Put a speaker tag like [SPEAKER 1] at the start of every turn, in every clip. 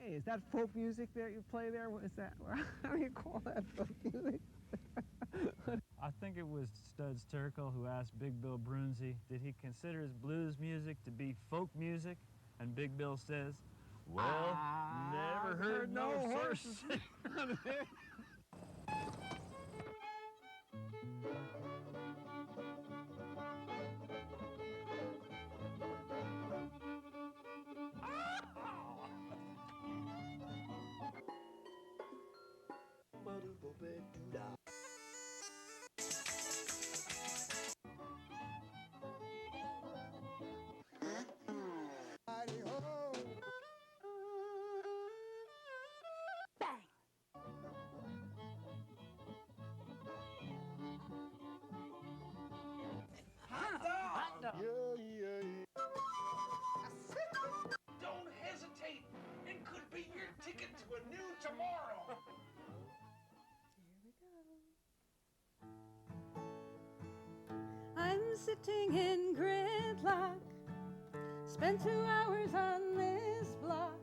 [SPEAKER 1] Hey, is that folk music that you play there? What is that? How do you call that folk music?
[SPEAKER 2] I think it was Studs Terkel who asked Big Bill Brunzi, did he consider his blues music to be folk music? And Big Bill says, well, never heard no horse.
[SPEAKER 3] Bang! Hot dog!
[SPEAKER 4] Don't hesitate. It could be your ticket to a new tomorrow.
[SPEAKER 3] Here we go. I'm sitting in gridlock. Spent 2 hours on this block.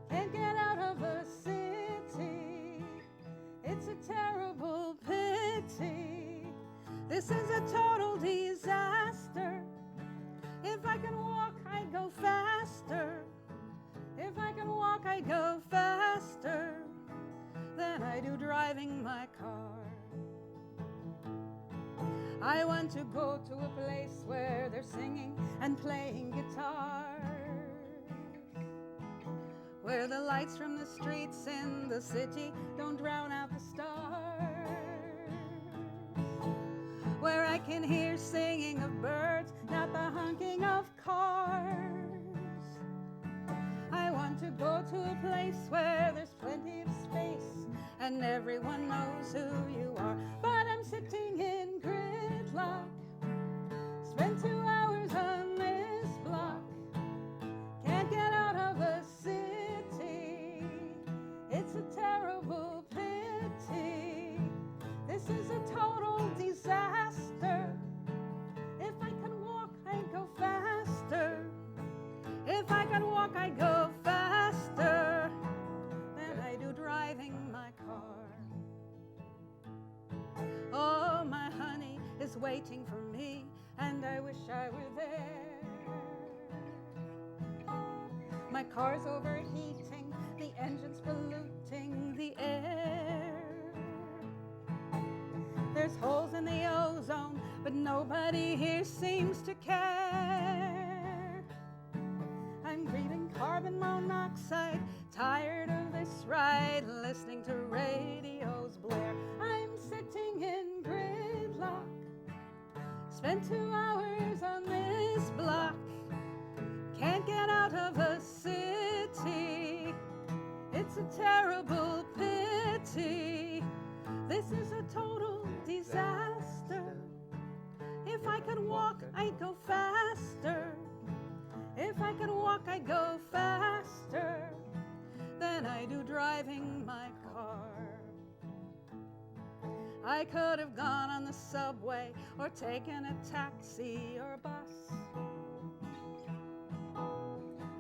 [SPEAKER 3] Can't get out of the city. It's a terrible pity. This is a total disaster. If I can walk, I'd go faster. If I can walk, I'd go faster than I do driving my car. I want to go to a place where they're singing and playing guitars, where the lights from the streets in the city don't drown out the stars, where I can hear singing of birds, not the honking of cars. I want to go to a place where there's plenty of space and everyone knows who you are. But I'm sitting in gridlock. Spent 2 hours on this block. Can't get out of the city. It's a terrible pity. This is a total disaster. If I can walk, I'd go faster. If I can walk, I'd go faster than I do driving my car. Oh, my honey is waiting for me, and I wish I were there. My car's overheating, the engine's polluting the air. There's holes in the ozone, but nobody here seems to care. I'm breathing carbon monoxide, tired of this ride, listening to radios blare. I'm sitting in gridlock. Spent 2 hours on this block. Can't get out of the city. It's a terrible pity. This is a total disaster. If I could walk, I'd go faster. If I could walk, I'd go faster than I do driving my car. I could have gone on the subway or taken a taxi or a bus,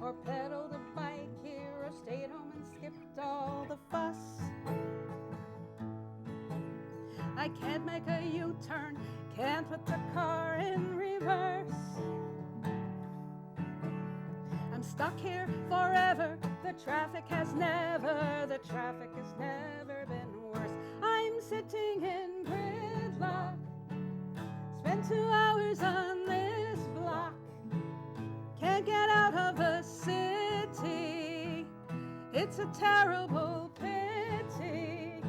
[SPEAKER 3] or pedaled a bike here or stayed home and skipped all the fuss. I can't make a U-turn, can't put the car in reverse. I'm stuck here forever. The traffic has never been worse. I'm sitting in gridlock. Spent 2 hours on this block. Can't get out of the city. It's a terrible pity.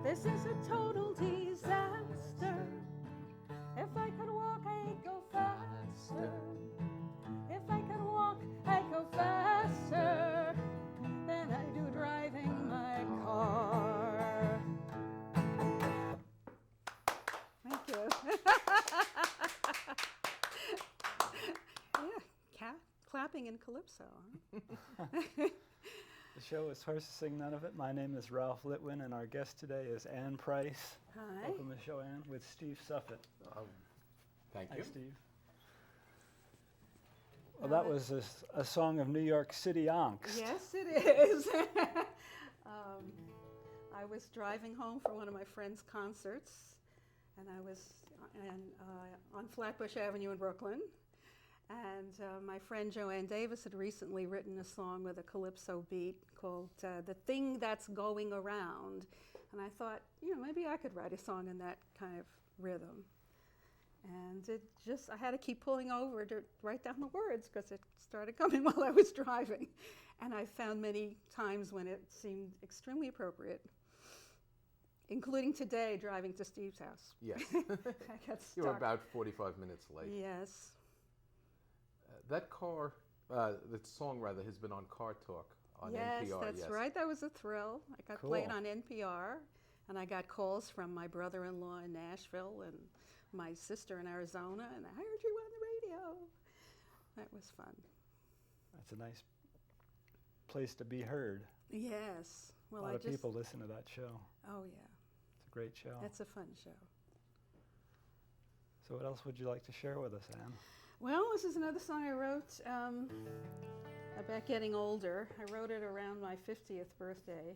[SPEAKER 3] This is a total disaster. If I could walk, I'd go faster. If I could walk, I'd go faster than I do driving my car. Thank you. Yeah, clapping in Calypso. Huh?
[SPEAKER 2] The show is Horses Sing None of It. My name is Ralph Litwin, and our guest today is Ann Price.
[SPEAKER 3] Hi.
[SPEAKER 2] Welcome to the show, Ann, with Steve Suffet.
[SPEAKER 5] Thank
[SPEAKER 2] Hi,
[SPEAKER 5] you.
[SPEAKER 2] Steve.
[SPEAKER 5] Well, that was a song of New York City angst.
[SPEAKER 3] Yes, it is. I was driving home from one of my friend's concerts, and I was on Flatbush Avenue in Brooklyn. And my friend Joanne Davis had recently written a song with a calypso beat called The Thing That's Going Around. And I thought, maybe I could write a song in that kind of rhythm. And I had to keep pulling over to write down the words because it started coming while I was driving. And I found many times when it seemed extremely appropriate, including today driving to Steve's house.
[SPEAKER 6] Yes.
[SPEAKER 3] I got stuck.
[SPEAKER 6] You were about 45 minutes late.
[SPEAKER 3] Yes.
[SPEAKER 6] That song rather, has been on Car Talk on NPR.
[SPEAKER 3] Yes, that's right. That was a thrill. I got played on NPR, and I got calls from my brother-in-law in Nashville and my sister in Arizona, and I heard you on the radio. That was fun.
[SPEAKER 5] That's a nice place to be heard.
[SPEAKER 3] Yes. Well,
[SPEAKER 5] a lot of people listen to that show.
[SPEAKER 3] Oh, yeah.
[SPEAKER 5] It's a great show.
[SPEAKER 3] It's a fun show.
[SPEAKER 5] So what else would you like to share with us, Anne?
[SPEAKER 3] Well, this is another song I wrote about getting older. I wrote it around my 50th birthday.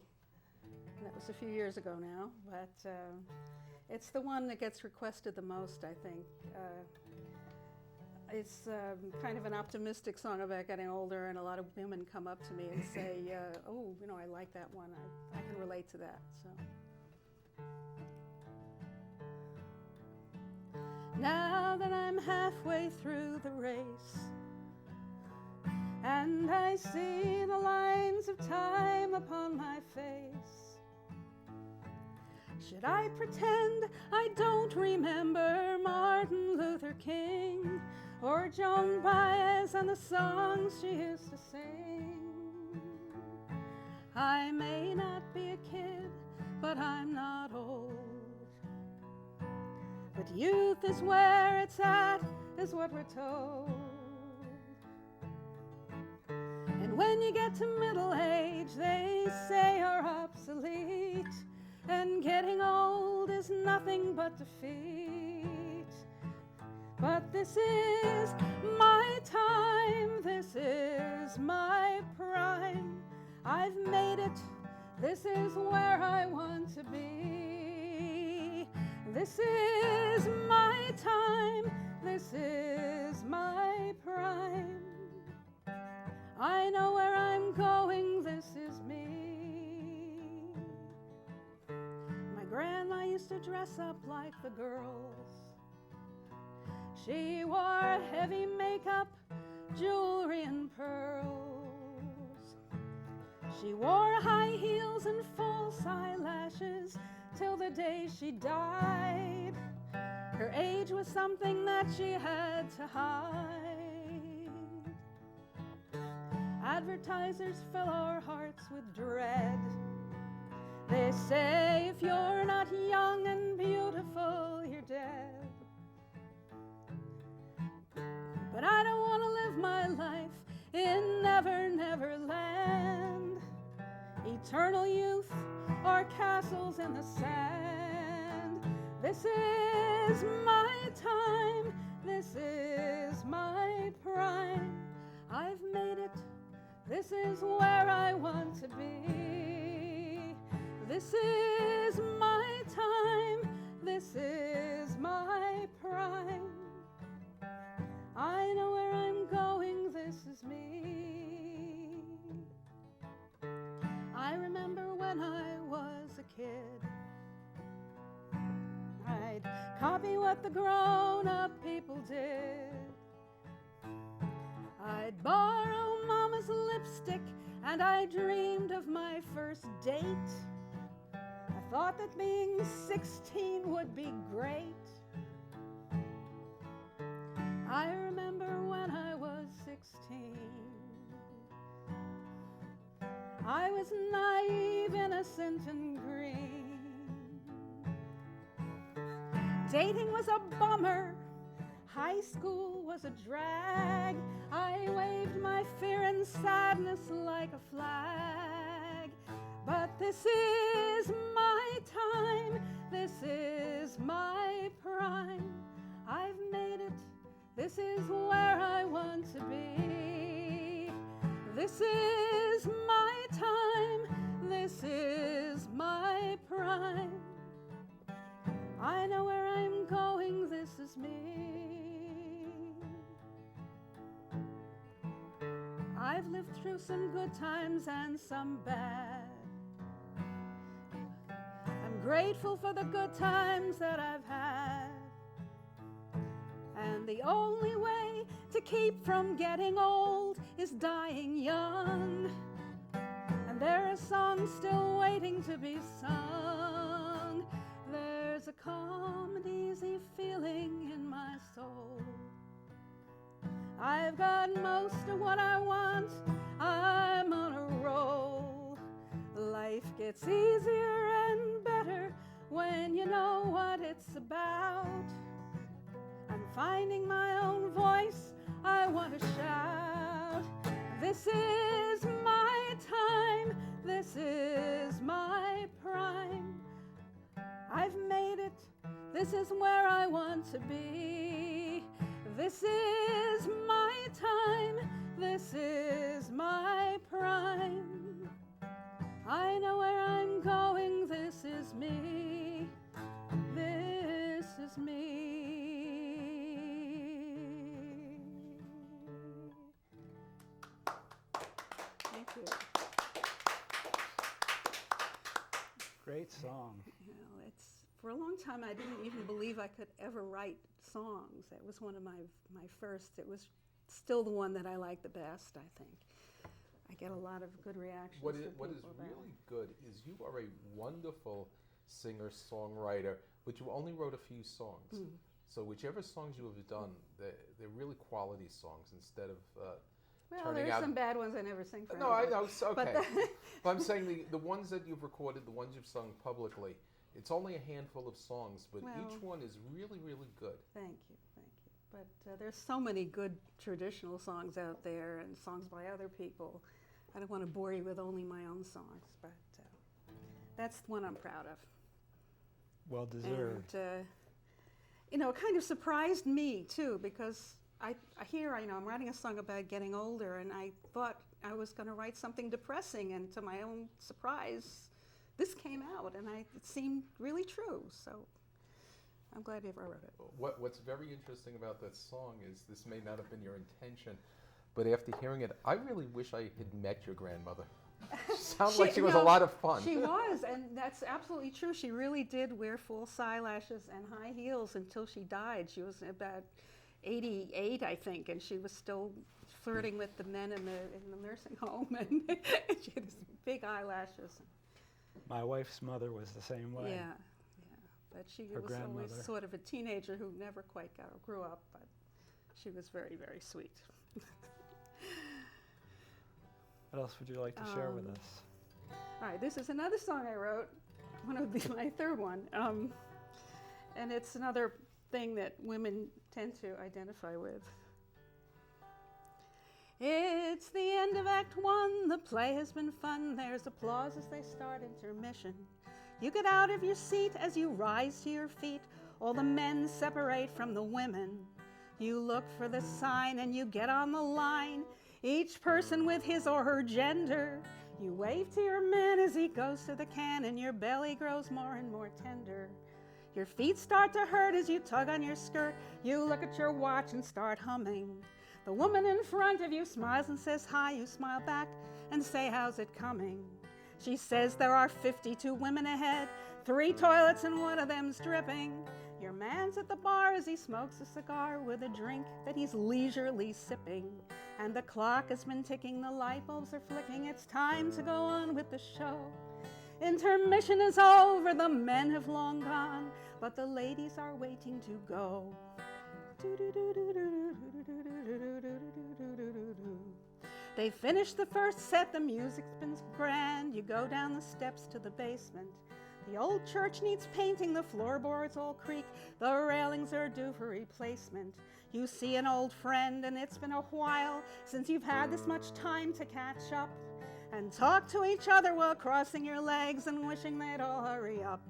[SPEAKER 3] And that was a few years ago now, but it's the one that gets requested the most, I think. It's kind of an optimistic song about getting older, and a lot of women come up to me and say, oh, I like that one. I can relate to that. So. Now that I'm halfway through the race, and I see the lines of time upon my face, should I pretend I don't remember Martin Luther King or Joan Baez and the songs she used to sing? I may not be a kid, but I'm not old. But youth is where it's at, is what we're told. And when you get to middle age, they say you're obsolete, and getting old is nothing but defeat. But this is my time, this is my prime. I've made it, this is where I want to be. This is my time, this is my prime. I know where I'm going, this is me. My grandma used to dress up like the girls. She wore heavy makeup, jewelry and pearls. She wore high heels and false eyelashes till the day she died. Her age was something that she had to hide. Advertisers fill our hearts with dread. They say if you're not young and beautiful, you're dead. But I don't want to live my life in Never, Never Land, eternal youth or castles in the sand. This is my time, this is my prime. I've made it, this is where I want to be. This is my time, this is my prime. I know where I'm going, this is me. I remember when I was a kid, I'd copy what the grown-up people did. I'd borrow Mama's lipstick, and I dreamed of my first date. I thought that being 16 would be great. I remember when I was 16. I was naive, innocent, and green. Dating was a bummer. High school was a drag. I waved my fear and sadness like a flag. But this is my time. This is my prime. I've made it. This is where I I want to be. This is my time, this is my prime. I know where I'm going, this is me. I've lived through some good times and some bad. I'm grateful for the good times that I've had. And the only way to keep from getting old is dying young. And there are songs still waiting to be sung. There's a calm and easy feeling in my soul. I've got most of what I want, I'm on a roll. Life gets easier and better when you know what it's about. I'm finding my own voice, I want to shout. This is my time, this is my prime. I've made it, this is where I want to be. This is my time, this is my prime. I know where I'm going, this is me, this is me. Thank you.
[SPEAKER 5] Great song.
[SPEAKER 3] You know, for a long time I didn't even believe I could ever write songs. That was one of my first. It was still the one that I like the best, I think. I get a lot of good reactions
[SPEAKER 6] What
[SPEAKER 3] from
[SPEAKER 6] is
[SPEAKER 3] people about
[SPEAKER 6] really
[SPEAKER 3] it.
[SPEAKER 6] good is you are a wonderful singer-songwriter, but you only wrote a few songs. So whichever songs you have done, they're really quality songs instead of
[SPEAKER 3] Well,
[SPEAKER 6] turning
[SPEAKER 3] there's
[SPEAKER 6] out.
[SPEAKER 3] some bad ones I never sing for
[SPEAKER 6] No, I
[SPEAKER 3] anybody.
[SPEAKER 6] know. So,
[SPEAKER 3] But
[SPEAKER 6] okay, but I'm saying the ones that you've recorded, the ones you've sung publicly, it's only a handful of songs, but
[SPEAKER 3] Well,
[SPEAKER 6] each one is really, really good.
[SPEAKER 3] Thank you. But there's so many good traditional songs out there and songs by other people. I don't want to bore you with only my own songs, but that's the one I'm proud of.
[SPEAKER 5] Well deserved.
[SPEAKER 3] And, you know, it kind of surprised me too, because I hear, I'm writing a song about getting older, and I thought I was going to write something depressing, and to my own surprise, this came out, and it seemed really true. So I'm glad I wrote it.
[SPEAKER 6] What's very interesting about that song is this may not have been your intention, but after hearing it, I really wish I had met your grandmother. Sounds like she was a lot of fun.
[SPEAKER 3] She was, and that's absolutely true. She really did wear false eyelashes and high heels until she died. She was about 88, I think, and she was still flirting with the men in the nursing home, and she had these big eyelashes.
[SPEAKER 5] My wife's mother was the same way.
[SPEAKER 3] Yeah. But she
[SPEAKER 5] Her
[SPEAKER 3] was always
[SPEAKER 5] grandmother.
[SPEAKER 3] sort of a teenager who never quite grew up, but she was very, very sweet.
[SPEAKER 5] What else would you like to share with us?
[SPEAKER 3] All right, this is another song I wrote, my third one, and it's another thing that women tend to identify with. It's the end of Act 1, the play has been fun, there's applause as they start intermission. You get out of your seat as you rise to your feet, all the men separate from the women. You look for the sign and you get on the line, each person with his or her gender. You wave to your man as he goes to the can, and your belly grows more and more tender. Your feet start to hurt as you tug on your skirt. You look at your watch and start humming. The woman in front of you smiles and says hi. You smile back and say, how's it coming? She says there are 52 women ahead, 3 toilets and one of them's dripping. Your man's at the bar as he smokes a cigar with a drink that he's leisurely sipping. And the clock has been ticking, the light bulbs are flicking, it's time to go on with the show. Intermission is over, the men have long gone, but the ladies are waiting to go. They finish the first set, the music's been grand. You go down the steps to the basement. The old church needs painting, the floorboards all creak, the railings are due for replacement. You see an old friend, and it's been a while since you've had this much time to catch up. and talk to each other while crossing your legs and wishing they'd all hurry up.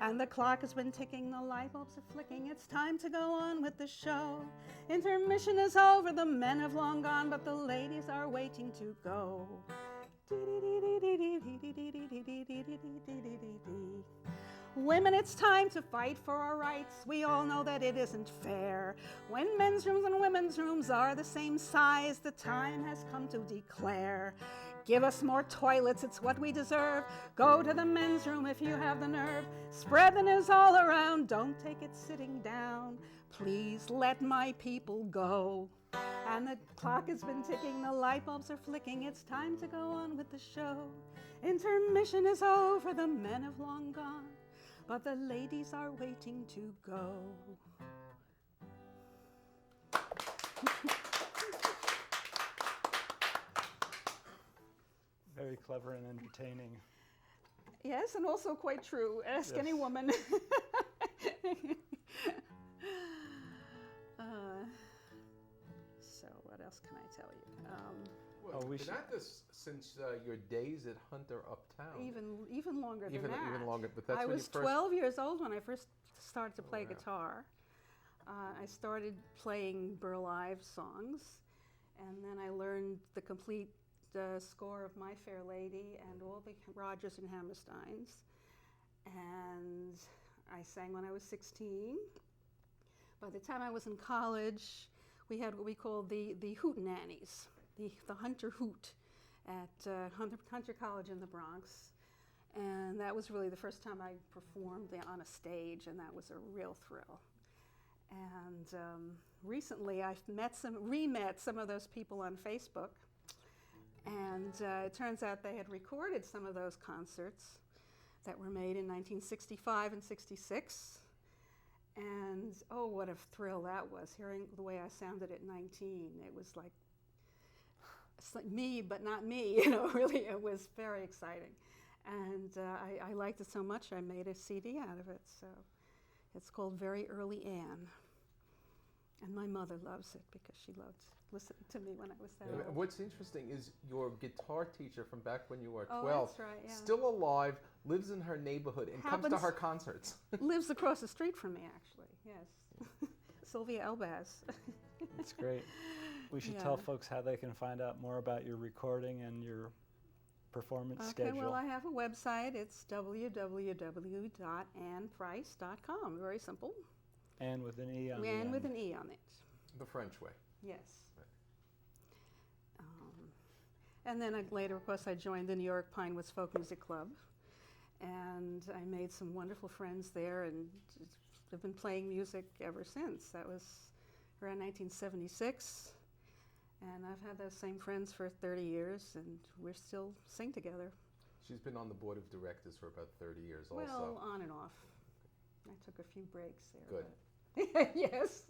[SPEAKER 3] And the clock has been ticking, the light bulbs are flicking, it's time to go on with the show. Intermission is over, the men have long gone, but the ladies are waiting to go. Women, it's time to fight for our rights. We all know that it isn't fair. When men's rooms and women's rooms are the same size, the time has come to declare. Give us more toilets, it's what we deserve. Go to the men's room if you have the nerve. Spread the news all around, don't take it sitting down. Please let my people go. And the clock has been ticking, the light bulbs are flicking, it's time to go on with the show. Intermission is over, the men have long gone, but the ladies are waiting to go.
[SPEAKER 5] Very clever and entertaining.
[SPEAKER 3] Yes, and also quite true. Ask
[SPEAKER 5] Yes.
[SPEAKER 3] any woman. So what else can I tell you?
[SPEAKER 6] Well,
[SPEAKER 5] Oh, we
[SPEAKER 6] you've
[SPEAKER 5] should-
[SPEAKER 6] been at this since your days at Hunter Uptown.
[SPEAKER 3] Even longer than
[SPEAKER 6] even
[SPEAKER 3] that.
[SPEAKER 6] even longer. But that's
[SPEAKER 3] I
[SPEAKER 6] when
[SPEAKER 3] was
[SPEAKER 6] you first.
[SPEAKER 3] 12 years old when I first started to play
[SPEAKER 6] wow.
[SPEAKER 3] guitar. I started playing Burl Ives songs, and then I learned the complete score of My Fair Lady and all the Rodgers and Hammersteins. And I sang when I was 16. By the time I was in college, we had what we called the Hootenannies, the Hunter Hoot at Hunter College in the Bronx. And that was really the first time I performed on a stage, and that was a real thrill. And recently I've re-met some of those people on Facebook, and it turns out they had recorded some of those concerts that were made in 1965 and 66. And oh, what a thrill that was, hearing the way I sounded at 19. It was like, it's like me, but not me, you know, really, it was very exciting. And I liked it so much, I made a CD out of it. So it's called Very Early Anne. And my mother loves it because she loved listening to me when I was that
[SPEAKER 6] And
[SPEAKER 3] old.
[SPEAKER 6] what's interesting is your guitar teacher from back when you were
[SPEAKER 3] Oh,
[SPEAKER 6] 12,
[SPEAKER 3] that's right, yeah.
[SPEAKER 6] still alive, lives in her neighborhood, and comes to
[SPEAKER 3] Happens-
[SPEAKER 6] her concerts.
[SPEAKER 3] Lives across the street from me, actually, yes. Sylvia Elbaz.
[SPEAKER 5] That's great. We should
[SPEAKER 3] Yeah.
[SPEAKER 5] tell folks how they can find out more about your recording and your performance
[SPEAKER 3] Okay,
[SPEAKER 5] schedule.
[SPEAKER 3] well, I have a website. It's www.anneprice.com. Very simple.
[SPEAKER 5] And with an E on the
[SPEAKER 3] And
[SPEAKER 5] end.
[SPEAKER 3] with an E on it.
[SPEAKER 6] The French way.
[SPEAKER 3] Yes. And then later, of course, I joined the New York Pinewoods Folk Music Club, and I made some wonderful friends there, and have been playing music ever since. That was around 1976, and I've had those same friends for 30 years, and we're still sing together.
[SPEAKER 6] She's been on the board of directors for about 30 years also.
[SPEAKER 3] Well, on and off. I took a few breaks there.
[SPEAKER 6] Good.
[SPEAKER 3] but- yes.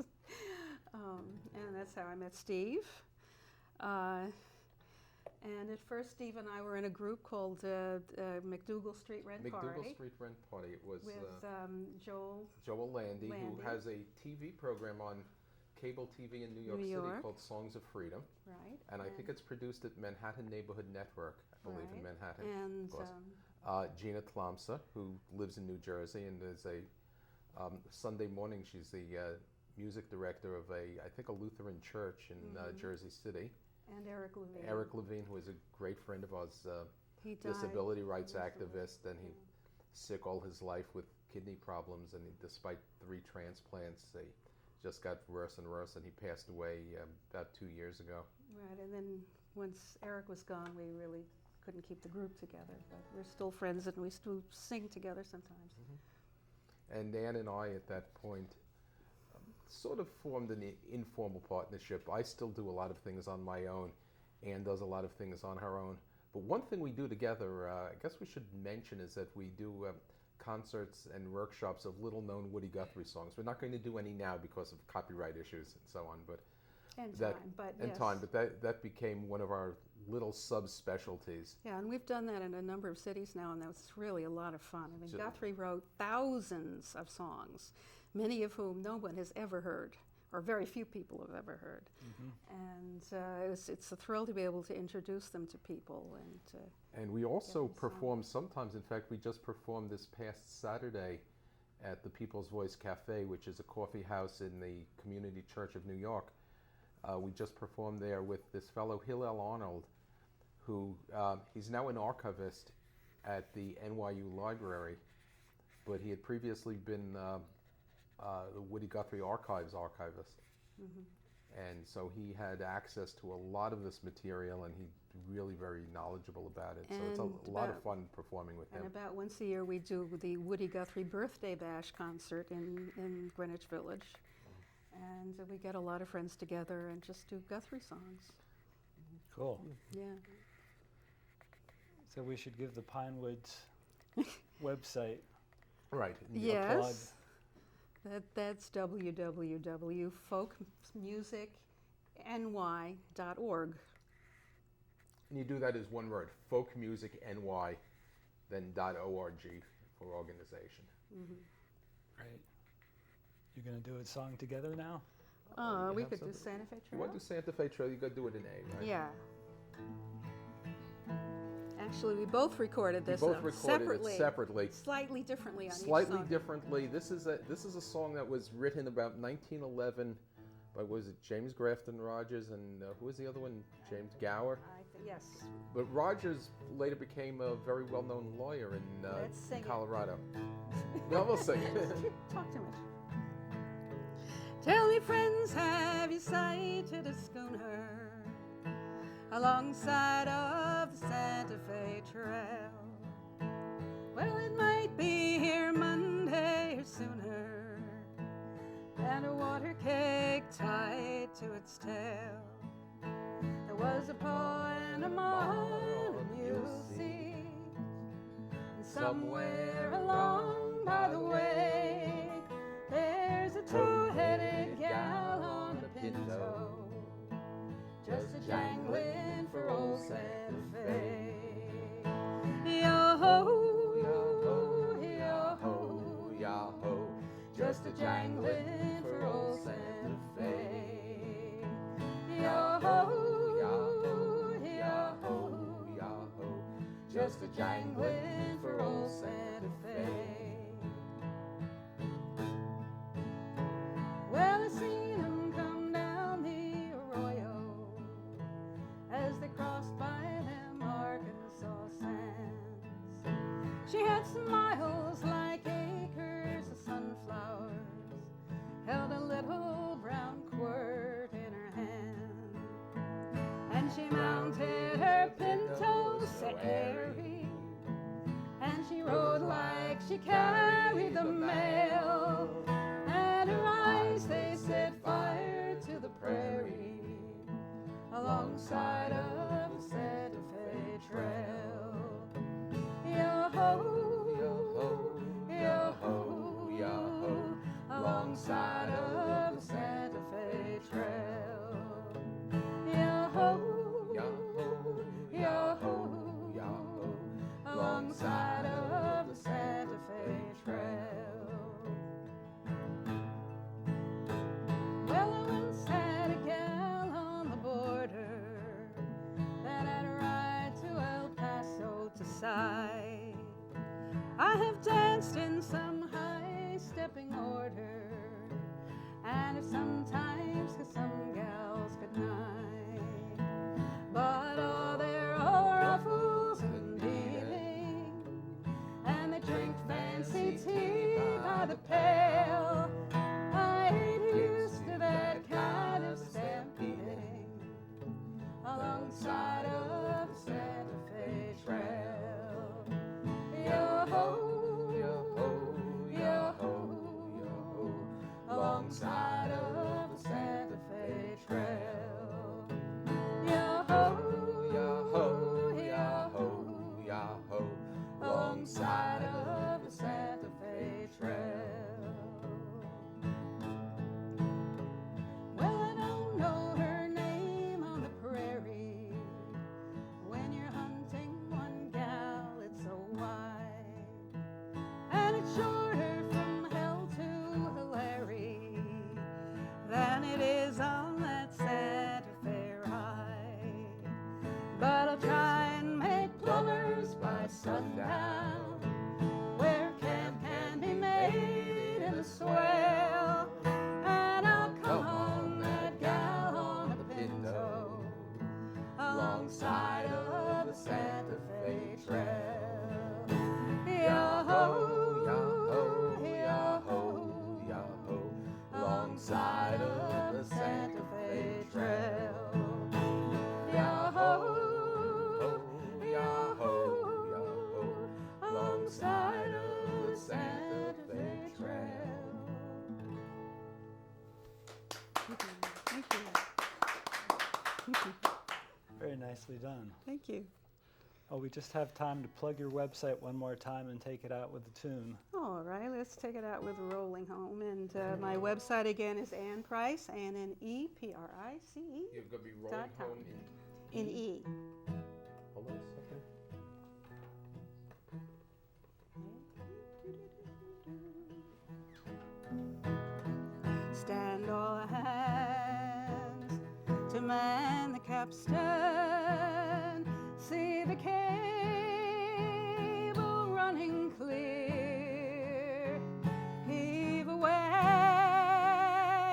[SPEAKER 3] And that's how I met Steve. And at first, Steve and I were in a group called McDougal Street Rent
[SPEAKER 6] McDougal
[SPEAKER 3] Party
[SPEAKER 6] Street Rent Party. It was
[SPEAKER 3] with Joel.
[SPEAKER 6] Joel Landy, who
[SPEAKER 3] Landy.
[SPEAKER 6] has a TV program on cable TV in New York
[SPEAKER 3] New
[SPEAKER 6] City
[SPEAKER 3] York.
[SPEAKER 6] called Songs of Freedom.
[SPEAKER 3] Right.
[SPEAKER 6] And I think it's produced at Manhattan Neighborhood Network, I believe, in
[SPEAKER 3] Right.
[SPEAKER 6] Manhattan.
[SPEAKER 3] And
[SPEAKER 6] of course. Gina Tlamsa, who lives in New Jersey and is a Sunday morning, she's the music director of I think a Lutheran church in Jersey City.
[SPEAKER 3] and Eric Levine.
[SPEAKER 6] Eric Levine, who is a great friend of ours,
[SPEAKER 3] He died
[SPEAKER 6] disability rights
[SPEAKER 3] recently.
[SPEAKER 6] activist, and he sick all his life with kidney problems, and despite 3 transplants, they just got worse and worse, and he passed away about 2 years ago.
[SPEAKER 3] Right, and then once Eric was gone, we really couldn't keep the group together. But we're still friends, and we still sing together sometimes.
[SPEAKER 6] And Ann and I, at that point, sort of formed an informal partnership. I still do a lot of things on my own. Ann does a lot of things on her own. But one thing we do together, I guess we should mention, is that we do concerts and workshops of little-known Woody Guthrie songs. We're not going to do any now because of copyright issues and so on, but
[SPEAKER 3] And
[SPEAKER 6] that
[SPEAKER 3] time, but
[SPEAKER 6] and
[SPEAKER 3] yes.
[SPEAKER 6] time. But that became one of our little subspecialties.
[SPEAKER 3] Yeah, and we've done that in a number of cities now, and that's really a lot of fun. I mean,
[SPEAKER 6] So-
[SPEAKER 3] Guthrie wrote thousands of songs, many of whom no one has ever heard or very few people have ever heard. And it's a thrill to be able to introduce them to people.
[SPEAKER 6] And we also
[SPEAKER 3] Yes,
[SPEAKER 6] perform sometimes. In fact, we just performed this past Saturday at the People's Voice Cafe, which is a coffee house in the Community Church of New York. We just performed there with this fellow Hillel Arnold, who he's now an archivist at the NYU Library, but he had previously been the Woody Guthrie Archives archivist. And so he had access to a lot of this material, and he's really very knowledgeable about it. So it's a lot of fun performing with him.
[SPEAKER 3] And about once a year we do the Woody Guthrie Birthday Bash concert in Greenwich Village. And we get a lot of friends together and just do Guthrie songs.
[SPEAKER 5] Cool.
[SPEAKER 3] Yeah.
[SPEAKER 5] So we should give the Pinewoods website
[SPEAKER 6] Right.
[SPEAKER 5] a plug.
[SPEAKER 3] Yes. That's www.folkmusicny.org.
[SPEAKER 6] And you do that as one word, folkmusicny, then .org for organization.
[SPEAKER 5] Right. You're going to do a song together now?
[SPEAKER 3] We
[SPEAKER 6] have
[SPEAKER 3] could do
[SPEAKER 6] something?
[SPEAKER 3] Santa Fe
[SPEAKER 6] You
[SPEAKER 3] Trail.
[SPEAKER 6] want to do Santa Fe Trail, you got to do it in A, right?
[SPEAKER 3] Yeah. Actually, we both recorded
[SPEAKER 6] We
[SPEAKER 3] this
[SPEAKER 6] both recorded it separately.
[SPEAKER 3] slightly differently on each
[SPEAKER 6] Slightly
[SPEAKER 3] song.
[SPEAKER 6] differently. This is a song that was written about 1911 by, was it James Grafton Rogers and who was the other one? James Gower.
[SPEAKER 3] Yes.
[SPEAKER 6] But Rogers later became a very well-known lawyer in
[SPEAKER 3] Let's sing it.
[SPEAKER 6] Colorado. No, we'll sing it.
[SPEAKER 3] Talk too much. Tell me, friends, have you sighted a schooner alongside of the Santa Fe Trail? Well, it might be here Monday or sooner, and a water keg tied to its tail. There was a paw and a maw, and you'll see, and somewhere along by the way, there's a two-headed gal on a pinto, just a jangling for old Santa Fe. Yo-ho, yo-ho, yo-ho, yo-ho, just a jangling for old Santa Fe. Yo-ho, yo-ho, yo-ho, yo-ho, just a jangling for old Santa Fe. Well, I seen him come down the arroyo as they crossed by them Arkansas sands. She had smiles like acres of sunflowers, held a little brown quirt in her hand, and she mounted her pinto so airy, and she rode like she carried the mail, and her eyes, they set fire to the prairie alongside of the Santa Fe Trail. Yo-ho, yo-ho, yo-ho, yo-ho, alongside of the Santa Fe Trail. Yo-ho, yo-ho, yo-ho, yo-ho, alongside of the Santa Fe Trail. Well, I once had a gal on the border that I'd ride to El Paso to side. I have danced in some high-stepping order, and if sometimes 'cause some gals could night, but oh, they're all ruffles and dealing, and they drink fancy tea by the pail. I ain't used to that kind of stampeding alongside of the Santa Fe Trail. Yo-ho, yo-ho, yo-ho, yo-ho, alongside of the sundown, where camp can be made in the swale, and I'll come on that gal on a pinto, alongside of the Santa Fe Trail. Yah-ho, yah-ho, yah-ho, yah-ho, alongside of the Santa Fe Trail. Yah-ho, yah-ho, yah-ho, alongside of the Santa Fe Trail.
[SPEAKER 1] Thank you.
[SPEAKER 5] Very nicely done.
[SPEAKER 1] Thank you.
[SPEAKER 5] Oh, we just have time to plug your website one more time and take it out with the tune.
[SPEAKER 1] All right, let's take it out with Rolling Home. And my website again is Ann Price, AnnenEPrice.
[SPEAKER 6] You're going to be rolling
[SPEAKER 1] .com.
[SPEAKER 6] home
[SPEAKER 1] In E.
[SPEAKER 6] Hold on a second.
[SPEAKER 3] Stand all hands to man the capstan. See the cable running clear. Heave away,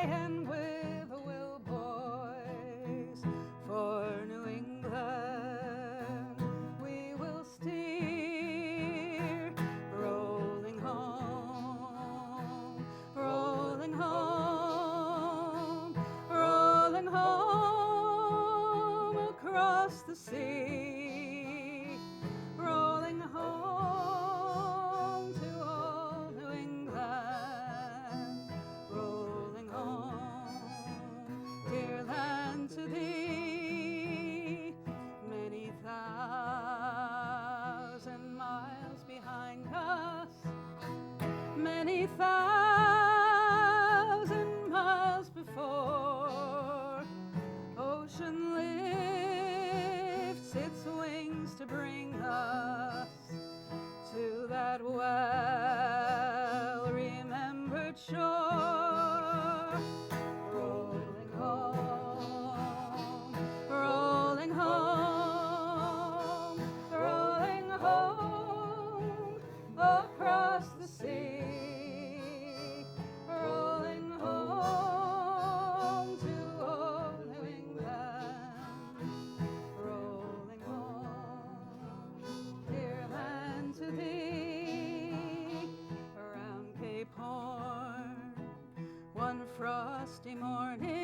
[SPEAKER 3] and with a will, boys, for New England we will steer. Rolling home, rolling home, rolling home across the sea, rolling home to old New England, rolling home, dear land, to thee. Many thousand miles behind us, many thousand miles before, ocean lifts its wings to bring us to that well-remembered shore. Rolling home, rolling home, rolling home across the sea, rolling home to old New England, rolling home, dear land, to thee. Around Cape Horn, one frosty morning,